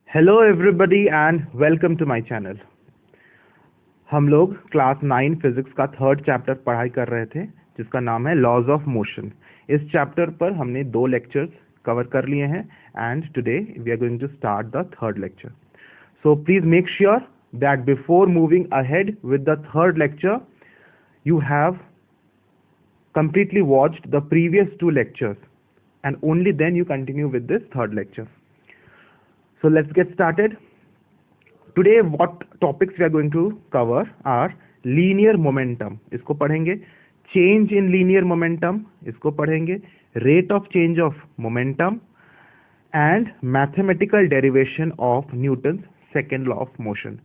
Hello everybody and welcome to my channel. हम लोग class 9 physics का थर्ड चैप्टर पढ़ाई कर रहे थे जिसका नाम है लॉज ऑफ मोशन। इस चैप्टर पर हमने 2 लेक्चर्स कवर कर लिए हैं and today we are going to start the third lecture. So please make sure that before moving ahead with the third lecture you have completely watched the previous 2 lectures and only then you continue with this third lecture. So let's get started. Today what topics we are going to cover are linear momentum, इसको पढ़ेंगे, change in linear momentum, इसको पढ़ेंगे, rate of change of momentum and mathematical derivation of Newton's second law of motion.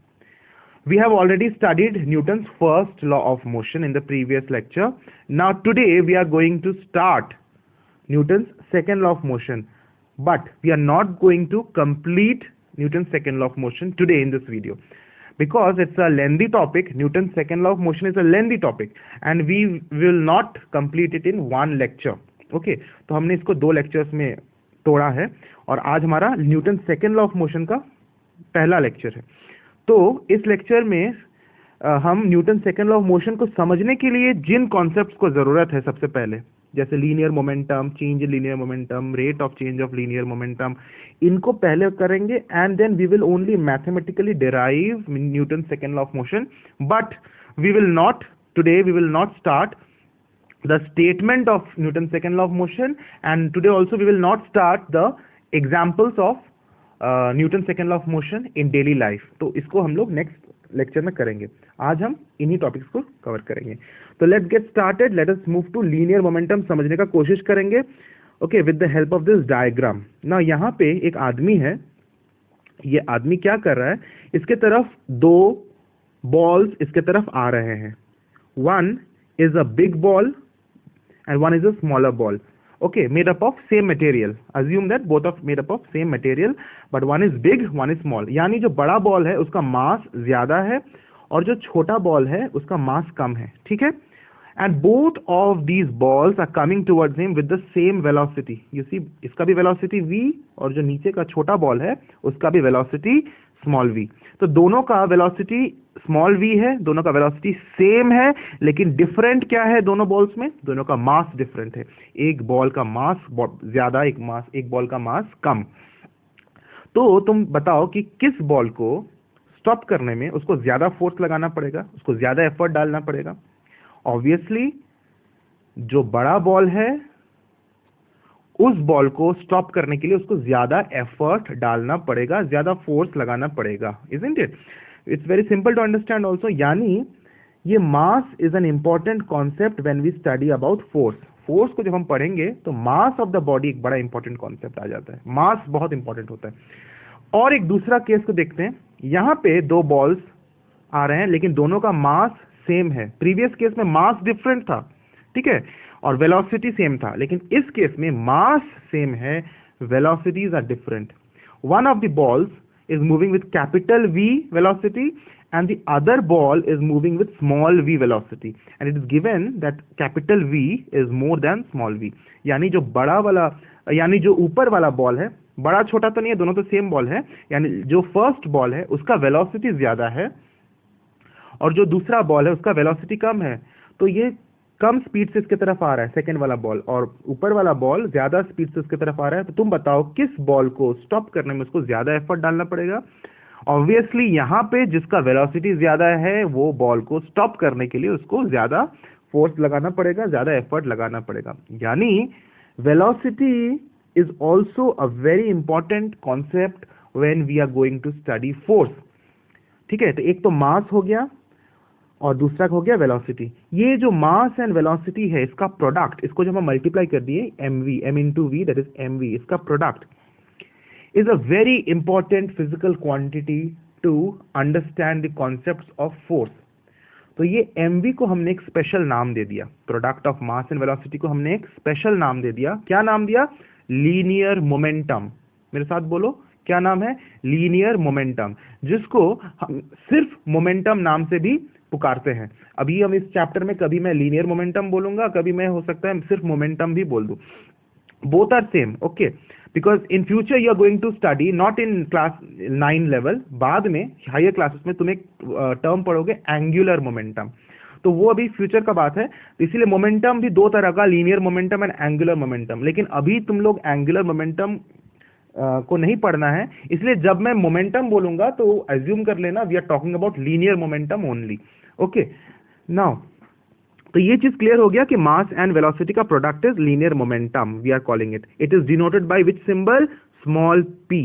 We have already studied Newton's first law of motion in the previous lecture. Now today we are going to start Newton's second law of motion, but we are not going to complete Newton's second law of motion today in this video because it's a lengthy topic. Newton's second law of motion is a lengthy topic and we will not complete it in one lecture. Okay, तो हमने इसको 2 lectures में तोड़ा है और आज हमारा Newton second law of motion का पहला लेक्चर है। तो इस लेक्चर में हम Newton second law of motion को समझने के लिए जिन कॉन्सेप्ट्स को ज़रूरत है, सबसे पहले जैसे linear momentum, change in linear momentum, rate of change of linear momentum, इनको पहले करेंगे and then we will only mathematically derive Newton second law of motion. But we will not start the statement of Newton's second law of motion, and today also we will not start the examples of Newton's second law of motion in daily life. तो इसको हम लोग next lecture में करेंगे। आज हम इन्हीं topics को कवर करेंगे। तो let's get started, let us move to linear momentum समझने का कोशिश करेंगे। Okay, with the help of this diagram. ना यहाँ पे एक आदमी है, ये आदमी क्या कर रहा है, इसके तरफ 2 बॉल्स इसके तरफ आ रहे हैं। One is a big ball and one is a smaller ball, okay, made up of same material. Assume that both are made up of same material, but one is big, one is small. यानी जो बड़ा ball है उसका मास ज्यादा है और जो छोटा बॉल है उसका मास कम है, ठीक है। and both of these balls are coming towards him with the same velocity. You see, इसका भी velocity v और जो नीचे का छोटा बॉल है उसका भी velocity small v। तो दोनों का वेलोसिटी स्मॉल v है, दोनों का वेलोसिटी सेम है, लेकिन डिफरेंट क्या है दोनों बॉल्स में? दोनों का मास डिफरेंट है। एक बॉल का मास ज्यादा, एक बॉल का मास कम। तो तुम बताओ कि किस बॉल को स्टॉप करने में उसको ज्यादा फोर्स लगाना पड़ेगा, उसको ज्यादा एफर्ट डालना पड़ेगा? ऑब्वियसली जो बड़ा बॉल है उस बॉल को स्टॉप करने के लिए उसको ज्यादा एफर्ट डालना पड़ेगा, ज्यादा फोर्स लगाना पड़ेगा, isn't it? It's very simple to understand also. यानी ये mass is an important concept when we study about force. Force को जब हम पढ़ेंगे तो मास ऑफ द बॉडी एक बड़ा इंपॉर्टेंट कॉन्सेप्ट आ जाता है। मास बहुत इंपॉर्टेंट होता है। और एक दूसरा केस को देखते हैं। यहाँ पे 2 बॉल्स आ रहे हैं लेकिन दोनों का मास सेम है। प्रीवियस केस में मास डिफरेंट था, ठीक है, और वेलोसिटी सेम था, लेकिन इस केस में मास सेम है, velocities are different. One of the balls is moving with capital V velocity and the other ball is moving with small v velocity, and it is given that capital V is more than small v। यानी जो बड़ा वाला, यानी जो ऊपर वाला ball है, बड़ा छोटा तो नहीं है, दोनों तो सेम बॉल है, यानी जो फर्स्ट बॉल है उसका वेलोसिटी ज्यादा है और जो दूसरा बॉल है उसका वेलोसिटी कम है। तो ये कम स्पीड से इसके तरफ आ रहा है सेकंड वाला बॉल, और ऊपर वाला बॉल ज्यादा स्पीड से उसके तरफ आ रहा है। तो तुम बताओ किस बॉल को स्टॉप करने में उसको ज्यादा एफर्ट डालना पड़ेगा? ऑब्वियसली यहाँ पे जिसका वेलोसिटी ज्यादा है वो बॉल को स्टॉप करने के लिए उसको ज्यादा फोर्स लगाना पड़ेगा, ज्यादा एफर्ट लगाना पड़ेगा। यानी velocity is also a very important concept when we are going to study force, ठीक है। तो एक तो मास हो गया और दूसरा हो गया वेलोसिटी। ये जो मास एंड वेलोसिटी है इसका प्रोडक्ट, इसको जब हम मल्टीप्लाई कर दिए m into v, that is mv, इसका product is a very important physical quantity to understand the concepts of force. तो ये mv को हमने एक स्पेशल नाम दे दिया, product of mass and velocity को हमने एक स्पेशल नाम दे दिया। क्या नाम दिया? Linear momentum. मेरे साथ बोलो, क्या नाम है? लीनियर मोमेंटम, जिसको हम सिर्फ मोमेंटम नाम से भी पुकारते हैं। अभी हम इस चैप्टर में कभी मैं लीनियर मोमेंटम बोलूंगा, कभी मैं हो सकता है सिर्फ मोमेंटम भी बोल दूं। Both are same, okay. Because in future you are going to study not in class 9 level, बाद में हायर क्लासेस में तुम एक टर्म पढ़ोगे एंगुलर मोमेंटम, तो वो अभी फ्यूचर का बात है। तो इसीलिए मोमेंटम भी दो तरह का, linear momentum and angular momentum, लेकिन अभी तुम लोग एंगुलर मोमेंटम को नहीं पढ़ना है, इसलिए जब मैं मोमेंटम बोलूंगा तो एज्यूम कर लेना we are talking about linear momentum only. Okay, now तो ये चीज क्लियर हो गया कि मास एंड वेलोसिटी का product is linear momentum, we are calling it. It is denoted by which symbol? Small p।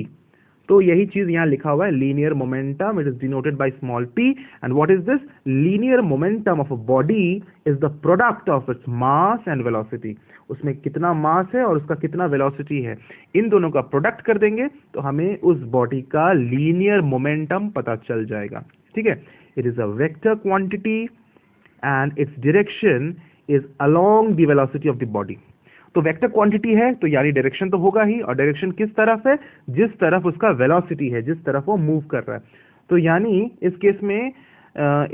तो यही चीज यहां लिखा हुआ है, linear momentum, it is denoted by small p। And what is this? Linear momentum of a body is the product of its mass and velocity. उसमें कितना मास है और उसका कितना वेलोसिटी है, इन दोनों का प्रोडक्ट कर देंगे तो हमें उस बॉडी का लीनियर मोमेंटम पता चल जाएगा। ठीक है, it is a vector quantity and its direction is along the velocity of the body। तो वेक्टर क्वांटिटी है तो यानी डायरेक्शन तो होगा ही, और डायरेक्शन किस तरफ है? जिस तरफ उसका वेलोसिटी है, जिस तरफ वो मूव कर रहा है। तो यानी इस केस में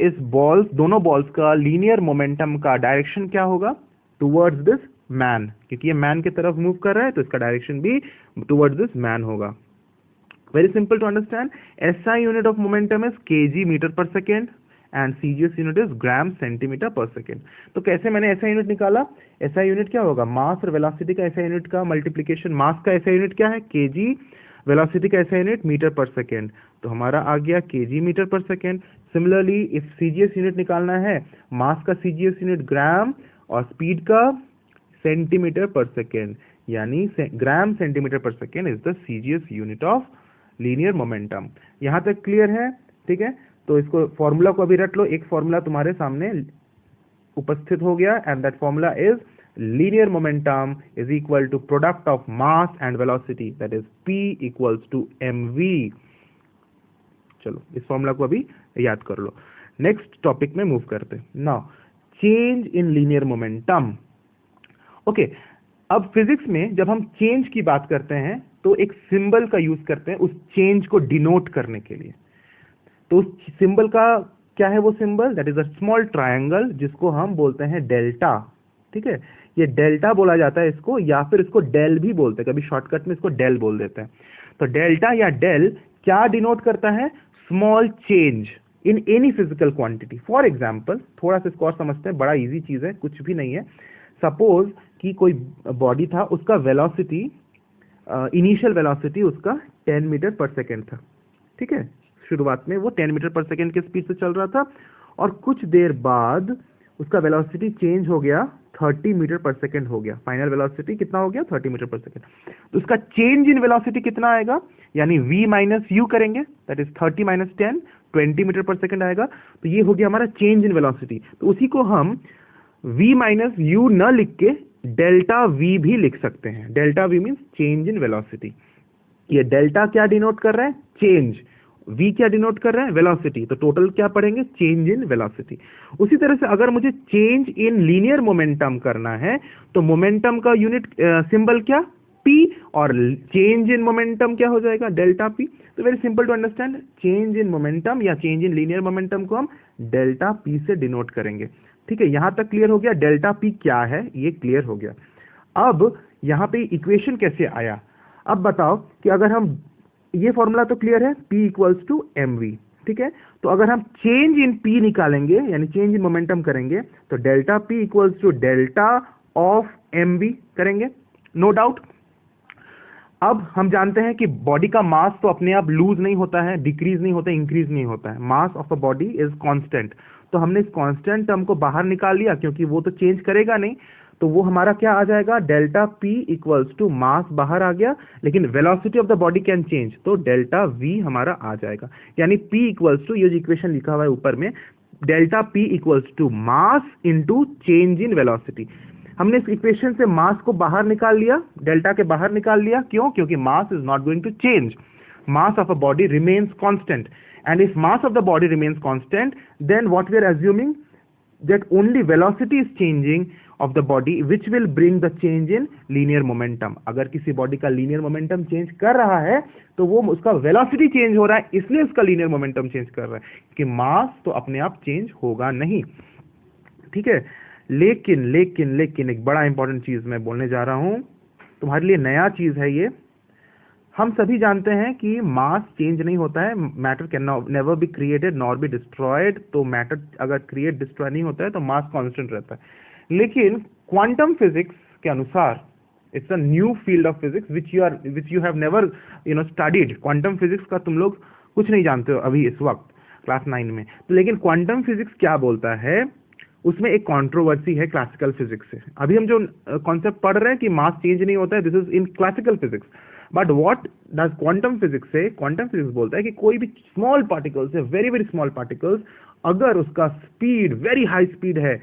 इस बॉल्स, दोनों बॉल्स का लीनियर मोमेंटम का डायरेक्शन क्या होगा? टुवर्ड्स दिस मैन, क्योंकि ये मैन की तरफ मूव कर रहा है तो इसका डायरेक्शन भी टुवर्ड्स दिस मैन होगा। Very simple to understand. SI unit of momentum is kg metre पर second and CGS unit is gram centimetre per second. तो कैसे मैंने SI यूनिट निकाला? SI यूनिट क्या होगा? मास और वेलोसिटी का SI यूनिट का मल्टीप्लीकेशन। मास का SI यूनिट क्या है? kg, वेलोसिटी का SI यूनिट मीटर पर सेकेंड, तो हमारा आ गया kg मीटर पर second. Similarly if CGS unit निकालना है, मास का CGS यूनिट ग्राम और स्पीड का सेंटीमीटर पर सेकेंड, यानी ग्राम centimetre per second is the CGS unit of linear momentum. यहां तक क्लियर है? ठीक है, तो इसको फॉर्मूला को अभी रट लो। एक फॉर्मूला तुम्हारे सामने उपस्थित हो गया, and that formula is linear momentum is equal to product of mass and velocity, that is P equals to mv। चलो इस फॉर्मूला को अभी याद कर लो। नेक्स्ट टॉपिक में मूव करते हैं। Now change in linear momentum. Okay, अब फिजिक्स में जब हम चेंज की बात करते हैं तो एक सिंबल का यूज करते हैं उस चेंज को डिनोट करने के लिए। तो उस सिंबल का क्या है? वो symbol that is a small triangle, जिसको हम बोलते हैं डेल्टा। ठीक है, ये डेल्टा बोला जाता है इसको, या फिर इसको डेल भी बोलते हैं, कभी शॉर्टकट में इसको डेल बोल देते हैं। तो डेल्टा या डेल क्या डिनोट करता है? Small change in any physical quantity. For example, थोड़ा सा इसको और समझते हैं, बड़ा इजी चीज है, कुछ भी नहीं है। सपोज कि कोई बॉडी था, उसका वेलोसिटी, इनिशियल वेलोसिटी उसका 10 मीटर पर सेकेंड था। ठीक है, शुरुआत में वो 10 मीटर पर सेकेंड के स्पीड से चल रहा था, और कुछ देर बाद उसका वेलोसिटी चेंज हो गया, 30 मीटर पर सेकेंड हो गया। फाइनल वेलोसिटी कितना हो गया? 30 मीटर पर सेकेंड। तो उसका चेंज इन वेलोसिटी कितना आएगा? यानी v माइनस यू करेंगे, दैट इज 30 माइनस 10, 20 मीटर पर सेकेंड आएगा। तो ये हो गया हमारा चेंज इन वेलोसिटी। तो उसी को हम v माइनस यू न लिख के डेल्टा v भी लिख सकते हैं। Delta v means change in velocity. ये डेल्टा क्या डिनोट कर रहा है? चेंज। v क्या डिनोट कर रहा है? वेलोसिटी। तो टोटल क्या पढ़ेंगे? Change in velocity. उसी तरह से अगर मुझे चेंज इन लीनियर मोमेंटम करना है तो मोमेंटम का यूनिट सिंबल क्या? p, और चेंज इन मोमेंटम क्या हो जाएगा? Delta p। तो very simple to understand, change in momentum या चेंज इन लीनियर मोमेंटम को हम डेल्टा p से डिनोट करेंगे। ठीक है, यहां तक क्लियर हो गया? डेल्टा p क्या है ये क्लियर हो गया। अब यहां पे इक्वेशन कैसे आया? अब बताओ कि अगर हम, ये फॉर्मूला तो क्लियर है, P इक्वल्स टू mv। ठीक है, तो अगर हम चेंज इन P निकालेंगे, यानी चेंज इन मोमेंटम करेंगे, तो delta P equals to delta of mv करेंगे, नो डाउट। अब हम जानते हैं कि बॉडी का मास तो अपने आप लूज नहीं होता है, डिक्रीज नहीं होता है, इंक्रीज नहीं होता है। मास of a body is constant. तो हमने इस कांस्टेंट टर्म को बाहर निकाल लिया, क्योंकि वो तो चेंज करेगा नहीं, तो वो हमारा क्या आ जाएगा? Delta p equals to mass बाहर आ गया, लेकिन velocity of the body can change, तो डेल्टा v हमारा आ जाएगा। यानी p इक्वल्स टू, ये जो इक्वेशन लिखा हुआ है ऊपर में, delta p equals to mass into change in velocity. हमने इस इक्वेशन से मास को बाहर निकाल लिया, डेल्टा के बाहर निकाल लिया। क्यों? क्योंकि mass is not going to change, mass of a body remains constant, and if mass of the body remains constant, then what we are assuming, that only velocity is changing of the body which will bring the change in linear momentum। अगर किसी body का linear momentum change कर रहा है तो वो उसका velocity change हो रहा है, इसलिए उसका लीनियर मोमेंटम चेंज कर रहा है, कि मास तो अपने आप चेंज होगा नहीं। ठीक है, लेकिन लेकिन लेकिन एक बड़ा इंपॉर्टेंट चीज मैं बोलने जा रहा हूं, तुम्हारे लिए नया चीज है ये, हम सभी जानते हैं कि मास चेंज नहीं होता है, matter can never be created nor be destroyed. तो मैटर अगर क्रिएट डिस्ट्रॉय नहीं होता है तो मास कांस्टेंट रहता है। लेकिन क्वांटम फिजिक्स के अनुसार it's a new field of physics which you have never studied. Quantum physics का तुम लोग कुछ नहीं जानते हो अभी इस वक्त क्लास 9 में। तो लेकिन क्वांटम फिजिक्स क्या बोलता है, उसमें एक कंट्रोवर्सी है क्लासिकल फिजिक्स से। अभी हम जो कॉन्सेप्ट पढ़ रहे हैं कि मास चेंज नहीं होता है, this is in classical physics. But what does quantum physics से? क्वांटम फिजिक्स बोलता है कि कोई भी स्मॉल पार्टिकल्स है, वेरी वेरी स्मॉल पार्टिकल्स, अगर उसका स्पीड वेरी हाई स्पीड है,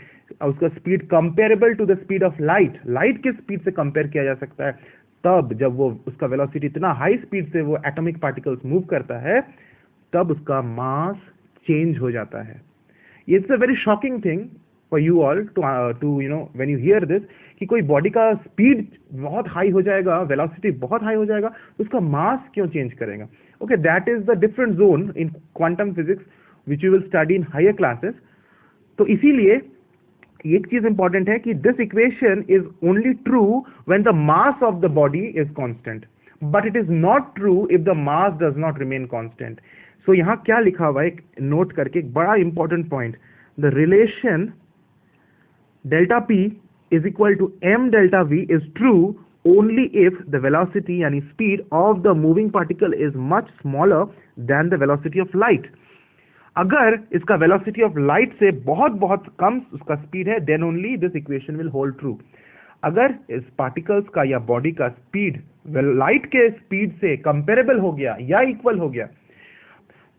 उसका speed comparable to the speed of light, light के स्पीड से कंपेयर किया जा सकता है, तब जब वो उसका वेलोसिटी इतना हाई स्पीड से वो एटॉमिक पार्टिकल्स मूव करता है, तब उसका मास चेंज हो जाता है। It's a very shocking thing for you all to when you hear this, कि कोई बॉडी का स्पीड बहुत हाई हो जाएगा, वेलोसिटी बहुत हाई हो जाएगा, तो उसका मास क्यों चेंज करेगा? Okay, that is the different zone in quantum physics which you will study in higher classes. तो इसीलिए एक चीज इंपॉर्टेंट है कि this equation is only true when the mass of the body is constant, but it is not true if the mass does not remain constant. So यहां क्या लिखा हुआ है, एक नोट करके, एक बड़ा important point, the relation delta p is equal to M delta v is true only if the velocity यानी speed of the moving particle is much smaller than the velocity of light. अगर इसका velocity of light से बहुत बहुत कम उसका speed है, then only this equation will hold true. अगर इस पार्टिकल्स का या बॉडी का स्पीड लाइट के स्पीड से कंपेरेबल हो गया या इक्वल हो गया,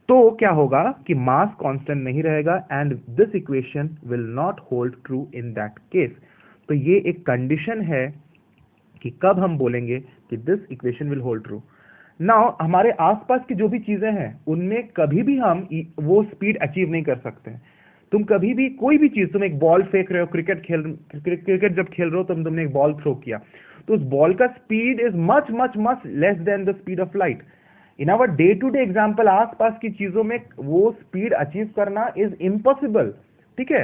तो क्या होगा कि मास कांस्टेंट नहीं रहेगा, and this equation will not hold true in that case. तो ये एक कंडीशन है कि कब हम बोलेंगे कि this equation will hold true. Now हमारे आसपास की जो भी चीजें हैं उनमें कभी भी हम वो स्पीड अचीव नहीं कर सकते। तुम कभी भी कोई भी चीज, तुम एक बॉल फेंक रहे हो, क्रिकेट जब खेल रहे हो, तुमने एक बॉल थ्रो किया, तो उस बॉल का speed is much much much less than the speed of light. In our day to day example, आसपास की चीजों में वो स्पीड अचीव करना इज इम्पॉसिबल। ठीक है,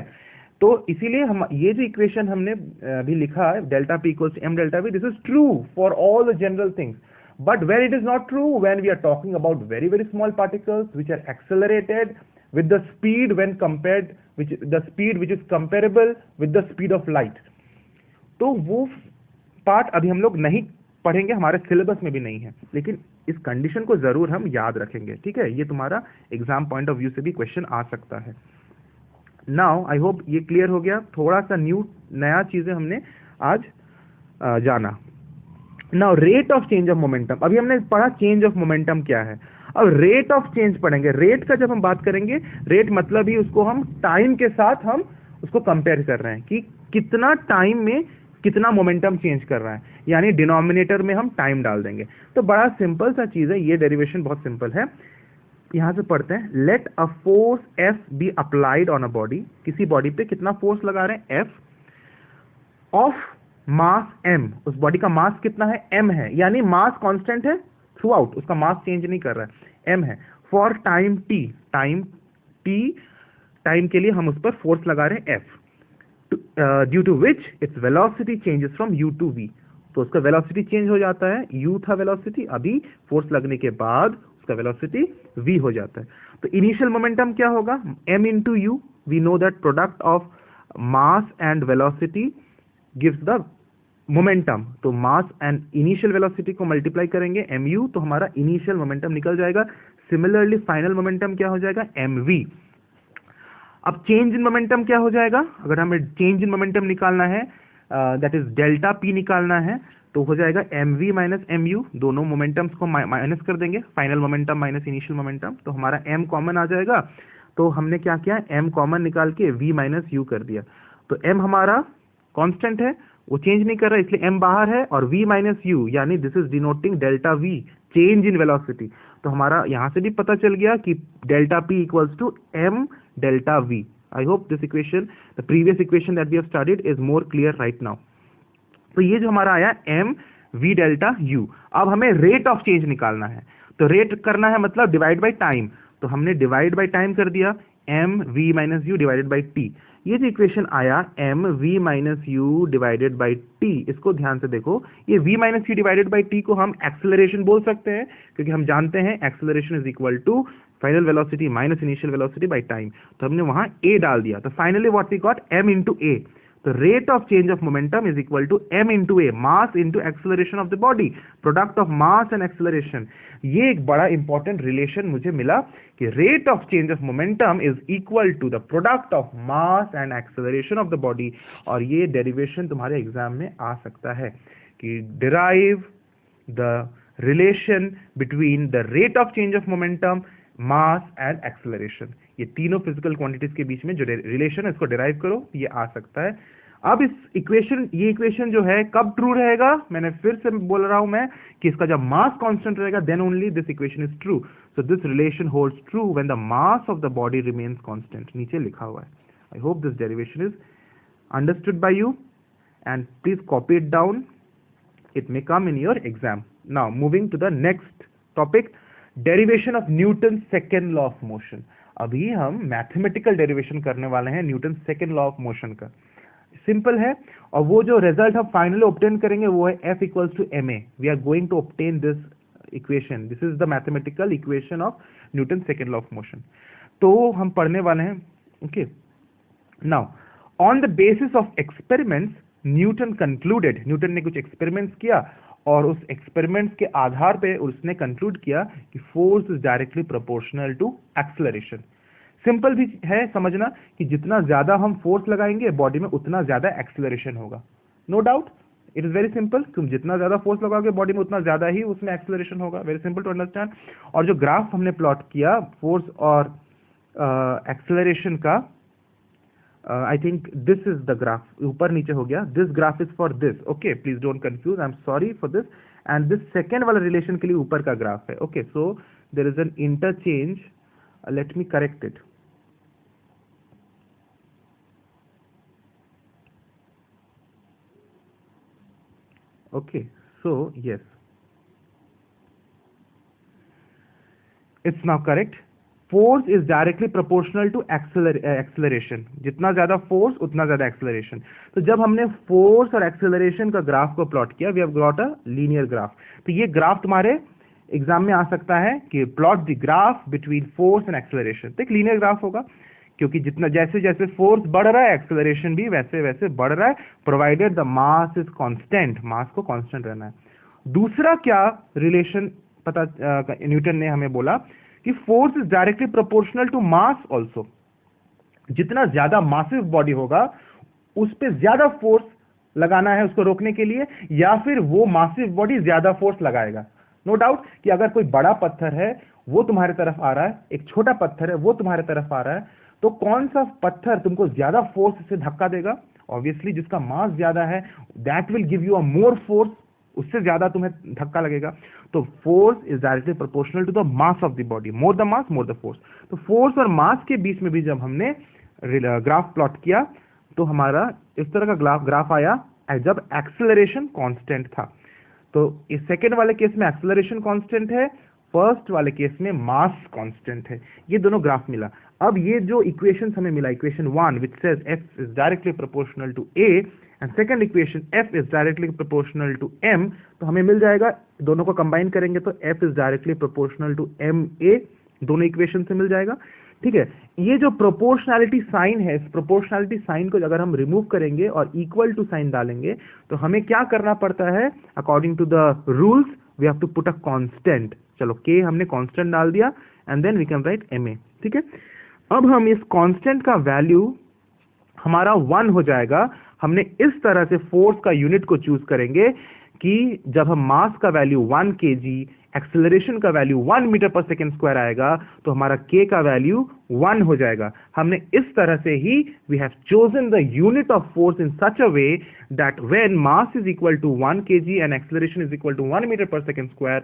तो इसीलिए हम ये जो इक्वेशन हमने अभी लिखा है, delta P equals m delta v, this is true for all the general things, but where it is not true when we are talking about very very small particles which are accelerated with the speed when compared, which the speed which is comparable with the speed of light। तो वो part अभी हम लोग नहीं पढ़ेंगे, हमारे syllabus में भी नहीं है, लेकिन इस कंडीशन को जरूर हम याद रखेंगे। ठीक है, ये तुम्हारा एग्जाम पॉइंट ऑफ व्यू से भी क्वेश्चन आ सकता है। नाउ आई होप ये क्लियर हो गया, थोड़ा सा नया चीजें हमने आज जाना। Now rate of change of momentum, अभी हमने पढ़ा चेंज ऑफ मोमेंटम क्या है, अब रेट ऑफ चेंज पढ़ेंगे। रेट का जब हम बात करेंगे, रेट मतलब ही उसको हम टाइम के साथ हम उसको कंपेयर कर रहे हैं कि कितना टाइम में कितना मोमेंटम चेंज कर रहा है, यानी डिनोमिनेटर में हम टाइम डाल देंगे। तो बड़ा सिंपल सा चीज है, ये डेरिवेशन बहुत सिंपल है। यहां से पढ़ते हैं, let a force F be applied on a body, किसी बॉडी पे कितना फोर्स लगा रहे हैं, एफ, ऑफ मास m, उस बॉडी का मास कितना है, m है, यानी मास कांस्टेंट है थ्रू आउट, उसका मास चेंज नहीं कर रहा है, m है। फॉर टाइम t, टाइम के लिए हम उस पर फोर्स लगा रहे हैं f, due to which its velocity changes from u to v। तो उसका वेलोसिटी चेंज हो जाता है, u था वेलोसिटी, अभी फोर्स लगने के बाद उसका वेलोसिटी v हो जाता है। तो इनिशियल मोमेंटम क्या होगा, m into u, we know that product of mass and velocity gives the momentum. तो मास एंड इनिशियल वेलोसिटी को मल्टीप्लाई करेंगे mu, तो हमारा इनिशियल मोमेंटम निकल जाएगा। सिमिलरली फाइनल मोमेंटम क्या हो जाएगा, mv। अब चेंज इन मोमेंटम क्या हो जाएगा, अगर हमें चेंज इन मोमेंटम निकालना है, दैट इज डेल्टा p निकालना है, तो हो जाएगा mv माइनस mu, दोनों मोमेंटम्स को माइनस कर देंगे, final momentum minus initial momentum, तो हमारा m कॉमन आ जाएगा। तो हमने क्या किया, m कॉमन निकाल के v माइनस u कर दिया। तो m हमारा कांस्टेंट है, वो चेंज नहीं कर रहा है, इसलिए m बाहर है, और v माइनस u, यानी this is denoting delta v, change in velocity. तो हमारा यहां से भी पता चल गया कि delta p equals to m delta v। I hope this equation, the previous equation that we have studied is more clear right now. तो ये जो हमारा आया m v डेल्टा u। अब हमें रेट ऑफ चेंज निकालना है, तो रेट करना है मतलब डिवाइड बाय टाइम, तो हमने डिवाइड बाय टाइम कर दिया, m v minus u divided by t. ये जो इक्वेशन आया m v minus u divided by t, इसको ध्यान से देखो, ये v minus u divided by t को हम एक्सेलरेशन बोल सकते हैं, क्योंकि हम जानते हैं acceleration is equal to final velocity minus initial velocity by time. तो हमने वहां ए डाल दिया, तो finally what we got m into a. The rate of change of momentum is equal to m into a, mass into acceleration of the body, product of mass and acceleration। ये एक बड़ा important relation मुझे मिला कि rate of change of momentum is equal to the product of mass and acceleration of the body। और ये derivation तुम्हारे exam में आ सकता है कि derive the relation between the rate of change of momentum, mass and acceleration. ये तीनों physical quantities के बीच में जो रिलेशन है इसको डिराइव करो, ये आ सकता है। अब इस ये इक्वेशन जो है कब ट्रू रहेगा, मैंने फिर से बोल रहा हूं मैं कि इसका जब मास कांस्टेंट रहेगा then only this equation is true. So this relation holds true when the mass of the body remains constant, नीचे लिखा हुआ है। I hope this derivation is understood by you and please copy it down, it may come in your exam. Now moving to the next topic, derivation of Newton second law of motion. अभी हम mathematical derivation करने वाले हैं Newton second law of motion का। Simple है, और वो जो रिजल्ट हम फाइनली ऑब्टेन करेंगे वो है F equals to ma। We are going to obtain this equation, this is the mathematical equation of Newton second law of motion. तो हम पढ़ने वाले हैं, okay. Now on the basis of experiments Newton concluded, Newton ने कुछ experiments किया और उस एक्सपेरिमेंट्स के आधार पे उसने कंक्लूड किया कि force is directly proportional to acceleration. Simple भी है समझना कि जितना ज्यादा हम फोर्स लगाएंगे बॉडी में उतना ज्यादा एक्सेलरेशन होगा, no doubt, it is very simple. तुम जितना ज्यादा फोर्स लगाओगे बॉडी में उतना ज्यादा ही उसमें एक्सेलरेशन होगा, वेरी सिंपल टू अंडरस्टैंड। और जो ग्राफ हमने प्लॉट किया फोर्स और एक्सेलरेशन का, I think this is the graph, ऊपर नीचे हो गया, this graph is for this, okay, please don't confuse, I am sorry for this. And this second वाला रिलेशन के लिए ऊपर का ग्राफ है, okay. So there is an interchange, let me correct it. Okay, so yes, it's now correct. Force is directly proportional to acceleration. जितना ज्यादा force उतना ज्यादा एक्सेलरेशन। तो जब हमने फोर्स और एक्सेलरेशन का ग्राफ को प्लॉट किया, we have got a linear graph. तो ये ग्राफ तुम्हारे एग्जाम में आ सकता है कि plot the graph between force and acceleration. तो एक लीनियर ग्राफ होगा, क्योंकि जितना जैसे जैसे फोर्स बढ़ रहा है एक्सेलरेशन भी वैसे वैसे बढ़ रहा है, provided the mass is constant, mass को कांस्टेंट रहना है। दूसरा क्या रिलेशन पता न्यूटन ने हमें बोला कि force is directly proportional to mass also. जितना ज्यादा मासिव बॉडी होगा उस पर ज्यादा फोर्स लगाना है उसको रोकने के लिए, या फिर वो मासिव बॉडी ज्यादा फोर्स लगाएगा। नो डाउट कि अगर कोई बड़ा पत्थर है वो तुम्हारे तरफ आ रहा है, एक छोटा पत्थर है वो तुम्हारे तरफ आ रहा है, तो कौन सा पत्थर तुमको ज्यादा फोर्स से धक्का देगा? ऑब्वियसली जिसका मास ज्यादा है that will give you a more force, उससे ज्यादा तुम्हें धक्का लगेगा। तो force is directly proportional to the mass of the body, more the mass more the force. तो फोर्स और मास के बीच में भी जब हमने ग्राफ प्लॉट किया तो हमारा इस तरह का ग्राफ आया जब एक्सेलरेशन कांस्टेंट था। तो इस सेकेंड वाले केस में एक्सेलरेशन कांस्टेंट है, फर्स्ट वाले केस में मास कांस्टेंट है। ये दोनों ग्राफ मिला। अब ये जो इक्वेशन हमें मिला, equation 1 which says F is directly proportional to A and second equation F is directly proportional to M, तो हमें मिल जाएगा, दोनों को कंबाइन करेंगे तो F is directly proportional to MA, दोनों इक्वेशन से मिल जाएगा। ठीक है, ये जो प्रोपोर्शनैलिटी साइन है, इस प्रोपोर्शनैलिटी साइन को अगर हम रिमूव करेंगे और इक्वल टू साइन डालेंगे तो हमें क्या करना पड़ता है? According to the rules we have to put a constant. चलो K हमने कांस्टेंट डाल दिया and then we can write MA। ठीक है, अब हम इस कांस्टेंट का वैल्यू हमारा 1 हो जाएगा। हमने इस तरह से फोर्स का यूनिट को चूज करेंगे कि जब हम मास का वैल्यू 1 kg, एक्सेलरेशन का वैल्यू 1 मीटर पर सेकेंड स्क्वायर आएगा तो हमारा K का वैल्यू 1 हो जाएगा। हमने इस तरह से ही we have chosen the unit of force in such a way that when mass is equal to 1 kg and acceleration is equal to 1 metre पर सेकेंड स्क्वायर,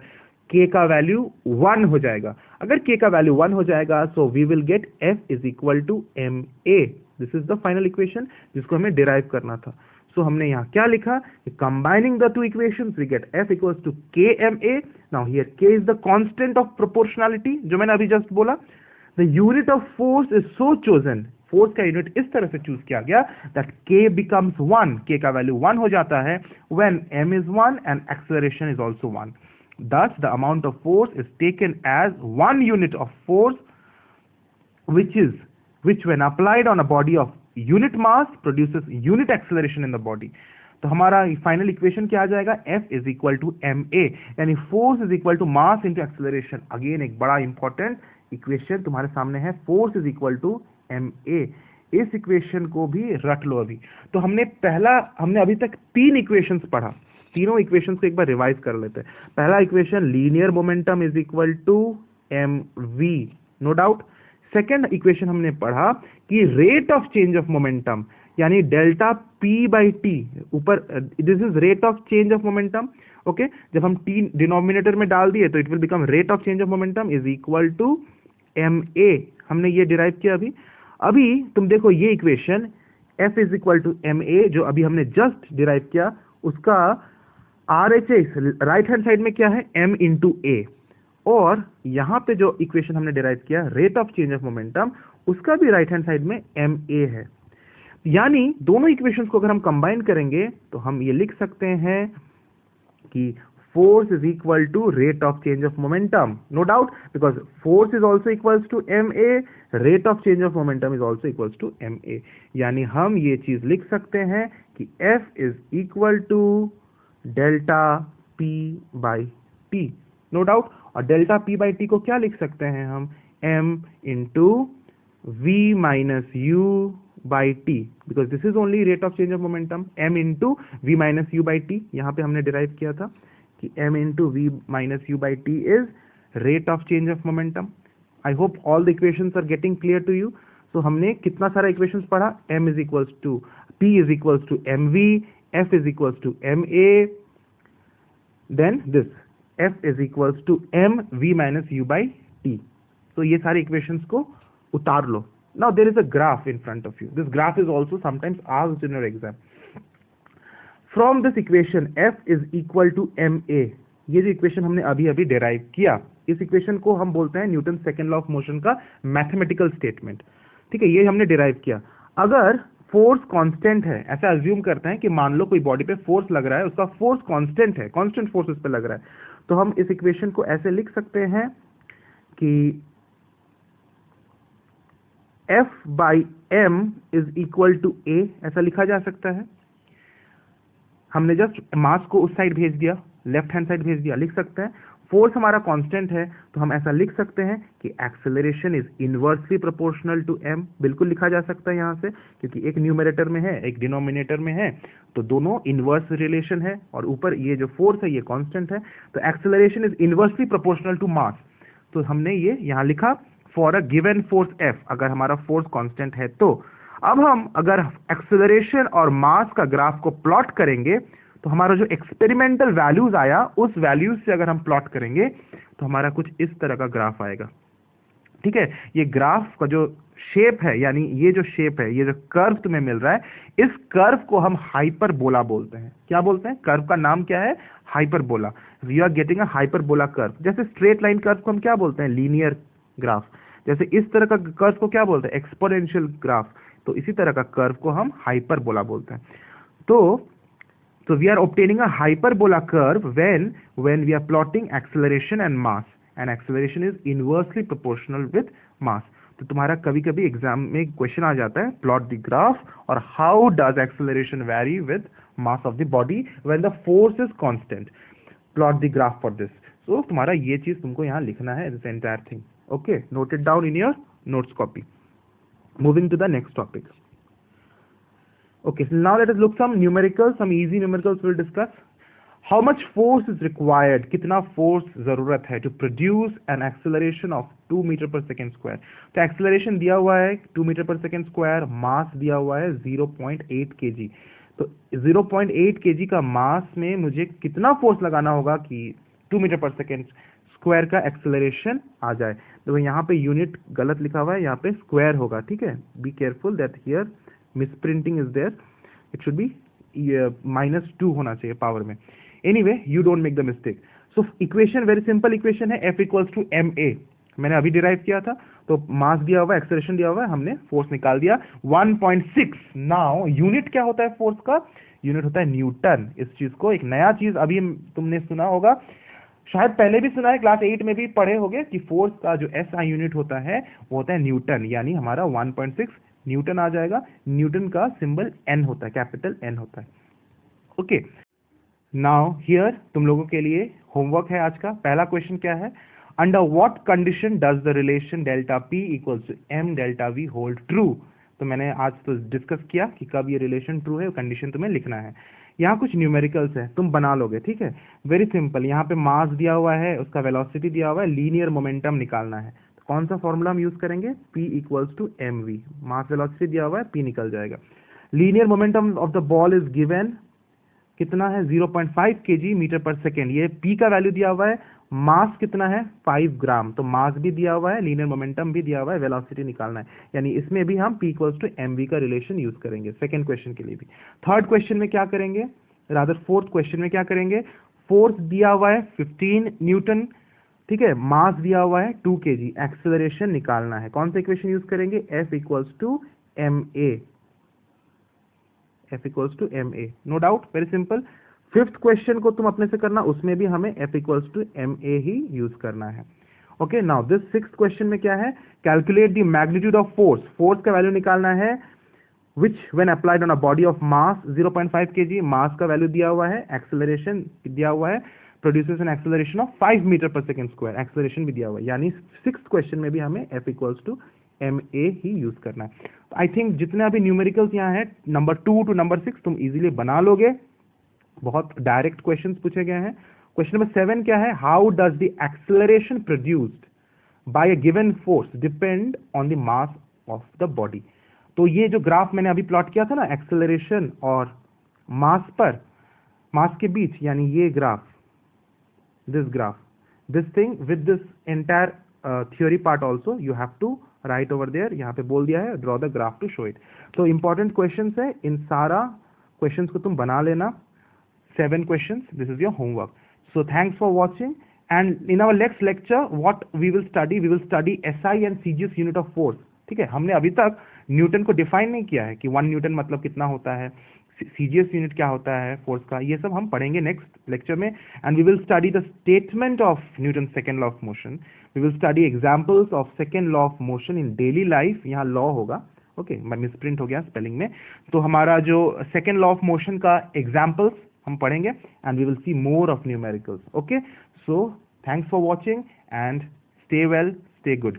K का वैल्यू 1 हो जाएगा। अगर K का वैल्यू 1 हो जाएगा so we will get F is equal to MA। This is the final equation जिसको हमें डिराइव करना था। सो हमने यहाँ क्या लिखा? Combining the two equations we get F equals to KMA। Now here K is the constant of proportionality जो मैंने अभी जस्ट बोला। The unit of force is so chosen, force का यूनिट इस तरह से चूज किया गया दैट k बिकम्स 1, k का वैल्यू 1 हो जाता है when m is 1 and acceleration is also 1. Thus the amount of force is taken as 1 unit of force which when applied on a body of unit mass produces unit acceleration in the body. तो हमारा final equation क्या आ जाएगा, F is equal to ma, यानी force is equal to mass into acceleration. Again एक बड़ा important equation तुम्हारे सामने है, force is equal to ma. इस इक्वेशन को भी रट लो अभी. तो हमने अभी तक 3 इक्वेशंस पढ़ा, तीनों इक्वेशंस को एक बार रिवाइज कर लेते हैं. पहला equation linear momentum is equal to mv, no doubt. Second equation हमने पढ़ा कि rate of change of momentum यानी डेल्टा p बाई टी, ऊपर this is rate of change of momentum. Okay, जब हम टी डिनोमिनेटर में डाल दिए तो it will become rate of change of momentum is equal to ma. हमने ये डिराइव किया अभी तुम देखो ये equation f is equal to ma जो अभी हमने जस्ट डिराइव किया, उसका RHS राइट हैंड साइड में क्या है, m इंटू a, और यहाँ पे जो इक्वेशन हमने डिराइव किया rate of change of momentum, उसका भी राइट हैंड साइड में ma है. यानी दोनों इक्वेशंस को अगर हम कंबाइन करेंगे तो हम ये लिख सकते हैं कि force is equal to rate of change of momentum, no doubt, because force is also equals to ma, rate of change of momentum is also equals to ma. यानी हम ये चीज लिख सकते हैं कि F is equal to delta p by t, no doubt. और delta p by t को क्या लिख सकते हैं हम, m into v minus u by t, because this is only rate of change of momentum, m into v minus u by t. यहाँ पे हमने डिराइव किया था कि m into v minus u by t is rate of change of momentum. I hope all the equations are getting clear to you. So हमने कितना सारा equations पढ़ा, m is equals to p is equals to mv, f is equals to ma, then this f is equals to m v minus u by t. So ये सारे equations को उतार लो. Now there is a graph in front of you. This graph is also sometimes asked in your exam. From this equation f is equal to ma, ये जो equation हमने अभी अभी derive किया, इस इक्वेशन को हम बोलते हैं Newton second law of motion का मैथमेटिकल स्टेटमेंट. ठीक है, ये हमने डिराइव किया. अगर फोर्स कांस्टेंट है, ऐसा अज्यूम करते हैं कि मान लो कोई बॉडी पे फोर्स लग रहा है, उसका फोर्स कांस्टेंट है, कांस्टेंट फोर्स उस पे लग रहा है, तो हम इस इक्वेशन को ऐसे लिख सकते हैं कि F by m is equal to a, ऐसा लिखा जा सकता है. हमने जस्ट मास को उस साइड भेज दिया, लेफ्ट हैंड साइड भेज दिया, लिख सकते हैं. फोर्स हमारा कांस्टेंट है तो हम ऐसा लिख सकते हैं कि acceleration is inversely proportional to m. बिल्कुल लिखा जा सकता है यहाँ से, क्योंकि एक न्यूमरेटर में है एक डिनोमिनेटर में है, तो दोनों इनवर्स रिलेशन है, और ऊपर ये जो फोर्स है ये कांस्टेंट है, तो acceleration is inversely proportional to mass. तो हमने ये यहाँ लिखा for a given force f, अगर हमारा फोर्स कांस्टेंट है तो. अब हम अगर एक्सेलरेशन और मास का ग्राफ को प्लॉट करेंगे तो हमारा जो एक्सपेरिमेंटल वैल्यूज आया उस वैल्यूज से अगर हम प्लॉट करेंगे तो हमारा कुछ इस तरह का ग्राफ आएगा. ठीक है, ये ग्राफ का जो शेप है, यानी ये जो शेप है, ये जो कर्व तुम्हें मिल रहा है, इस कर्व को हम हाइपरबोला बोलते हैं. क्या बोलते हैं, कर्व का नाम क्या है, hyperbola. We are getting a hyperbola curve. जैसे स्ट्रेट लाइन कर्व को हम क्या बोलते हैं, लीनियर ग्राफ. जैसे इस तरह का कर्व को क्या बोलते हैं, एक्सपोनेंशियल ग्राफ. तो इसी तरह का कर्व को हम हाइपरबोला बोलते हैं. तो we are obtaining a hyperbola curve when we are plotting acceleration and mass, and acceleration is inversely proportional with mass. तो तुम्हारा कभी कभी एग्जाम में क्वेश्चन आ जाता है, प्लॉट द ग्राफ और how does acceleration vary with mass of the body when the force is constant. Plot the graph for this. So तुम्हारा ये चीज तुमको यहाँ लिखना है, this entire thing. Okay, note it down in your notes copy. Moving to the next topic. Okay, so now let us look some numericals, some easy numericals we'll discuss. How much force is required? कितना force जरूरत है to produce an acceleration of 2 meter per second square? तो acceleration दिया हुआ है 2 meter per second square, mass दिया हुआ है 0.8 kg. तो 0.8 kg का mass में मुझे कितना force लगाना होगा कि 2 meter per second स्क्वायर का एक्सेलरेशन आ जाए. तो यहाँ पे यूनिट गलत लिखा हुआ है, यहाँ पे स्क्वायर होगा. ठीक है, be careful that here misprinting is there. It should be -2 होना चाहिए पावर में. Anyway, you don't make the mistake. So equation very simple equation है, F इक्वल्स टू ma. मैंने अभी डिराइव किया था, तो मास दिया हुआ है, एक्सेलरेशन दिया हुआ है, हमने फोर्स निकाल दिया 1.6। नाउ यूनिट क्या होता है फोर्स का? यूनिट होता है न्यूटन। इस चीज को, एक नया चीज अभी तुमने सुना होगा, शायद पहले भी सुना है, क्लास 8 में भी पढ़े होगे कि फोर्स का जो एसआई यूनिट होता है वो होता है न्यूटन, यानी हमारा 1.6 न्यूटन आ जाएगा। न्यूटन का सिंबल एन होता है, कैपिटल एन होता है। ओके, नाउ हियर तुम लोगों के लिए होमवर्क है आज का। पहला क्वेश्चन क्या है? Under what condition does the relation delta P equals to M delta V hold true? तो मैंने आज तो डिस्कस किया कि कब ये रिलेशन ट्रू है, कंडीशन तुम्हें लिखना है। यहाँ कुछ न्यूमेरिकल्स है, तुम बना लोगे, ठीक है, वेरी सिंपल। यहाँ पे मास दिया हुआ है, उसका वेलोसिटी दिया हुआ है, लीनियर मोमेंटम निकालना है। तो कौन सा फॉर्मूला हम यूज करेंगे? P equals to M V. Mass velocity दिया हुआ है, P निकल जाएगा। Linear momentum of the ball is given, कितना है? 0.5 kg मीटर पर सेकेंड। ये P का वैल्यू दिया हुआ है। मास कितना है? 5 ग्राम। तो मास भी दिया हुआ है, लीनियर मोमेंटम भी दिया हुआ है, वेलोसिटी निकालना है, यानी इसमें भी हम P equals to M V का रिलेशन यूज करेंगे सेकंड क्वेश्चन के लिए भी। थर्ड क्वेश्चन में क्या करेंगे, रादर फोर्थ क्वेश्चन में क्या करेंगे? फोर्स दिया हुआ है 15 न्यूटन, ठीक है, मास दिया हुआ है 2 kg, एक्सेलरेशन निकालना है। कौन सा इक्वेशन यूज करेंगे? F equals to M A. F equals to M A, no doubt, very simple. Fifth question को तुम अपने से करना, उसमें भी हमें F equals to M A ही यूज करना है। Okay, now this sixth question में क्या है? Calculate the magnitude of force. Force का वैल्यू निकालना है which when applied on a body of mass 0.5 kg, मास का वैल्यू दिया हुआ है, एक्सेलरेशन दिया हुआ है, produces an acceleration of 5 metre पर सेकंड स्क्वायर, एक्सेलरेशन भी दिया हुआ है, यानी सिक्स्थ क्वेश्चन में भी हमें F equals to M A ही यूज करना है। आई थिंक जितने अभी न्यूमेरिकल्स यहाँ है नंबर 2 टू नंबर 6 तुम इजीली बना लोगे, बहुत डायरेक्ट क्वेश्चन पूछे गए हैं। क्वेश्चन नंबर 7 क्या है? How does the acceleration produced by a given force depend on the mass of the body. तो ये जो ग्राफ मैंने अभी प्लॉट किया था ना, एक्सेलरेशन और मास पर, मास के बीच, यानी ये graph, this thing with this entire theory part also you have to write over there. यहाँ पे बोल दिया है draw the graph to show it. तो इंपॉर्टेंट क्वेश्चंस है, इन सारा क्वेश्चंस को तुम बना लेना, 7 questions. This is your homework. So thanks for watching, and in our next lecture what we will study SI and CGS unit of force. ठीक है, हमने अभी तक न्यूटन को डिफाइन नहीं किया है कि 1 न्यूटन मतलब कितना होता है, CGS यूनिट क्या होता है फोर्स का, ये सब हम पढ़ेंगे नेक्स्ट लेक्चर में। And we will study the statement of Newton second law of motion, we will study examples of second law of motion in daily life. यहाँ लॉ होगा, ओके, मिसप्रिंट हो गया स्पेलिंग में। तो हमारा जो सेकेंड लॉ ऑफ मोशन का examples हम पढ़ेंगे, and we will see more of numericals. Okay, so thanks for watching and stay well, stay good.